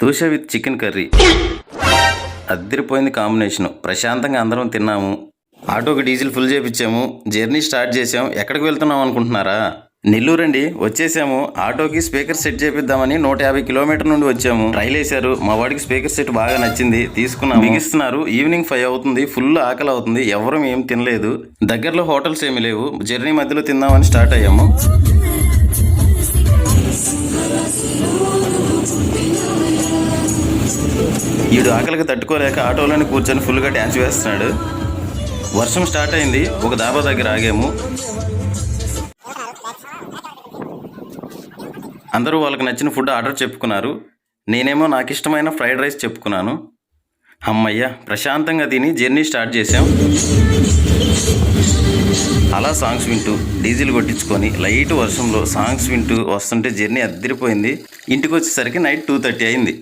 Dosa with chicken curry అద్దరిపోయింది combination. ప్రశాంతంగా అందరం తిన్నాము. ఆటోకి డీజిల్ ఫుల్ చేపించాము. జర్నీ స్టార్ట్ చేసాం. ఎక్కడికి వెళ్తున్నాం అనుకుంటున్నారా? నెల్లూరండి. వచ్చేసాము. ఆటోకి స్పీకర్ సెట్ చేపిద్దామని 150 కిలోమీటర్ నుండి వచ్చాము. ట్రైల్ వేశారు. మా వాడికి స్పీకర్ సెట్ బాగా నచ్చింది. తీసుకున్నాము. బిగిస్తున్నారు. ఈవినింగ్ 5 అవుతుంది. ఫుల్ ఆకలి అవుతుంది. ఎవరూ ఏం తినలేదు. దగ్గరలో హోటల్స్ ఏమి లేవు. జర్నీ మధ్యలో తిందామని స్టార్ట్ అయ్యాము. ఈడు ఆకలికి తట్టుకోలేక ఆటోలోనే కూర్చొని ఫుల్గా డ్యాన్స్ వేస్తున్నాడు. వర్షం స్టార్ట్ అయింది. ఒక డాబా దగ్గర ఆగాము. అందరూ వాళ్ళకి నచ్చిన ఫుడ్ ఆర్డర్ చెప్పుకున్నారు. నేనేమో నాకు ఇష్టమైన ఫ్రైడ్ రైస్ చెప్పుకున్నాను. అమ్మయ్య, ప్రశాంతంగా తిని జర్నీ స్టార్ట్ చేసాం. అలా సాంగ్స్ వింటూ డీజిల్ కొట్టించుకొని లైట్ వర్షంలో సాంగ్స్ వింటూ వస్తుంటే జర్నీ అద్దరిపోయింది. ఇంటికి వచ్చేసరికి నైట్ 2:30 అయింది.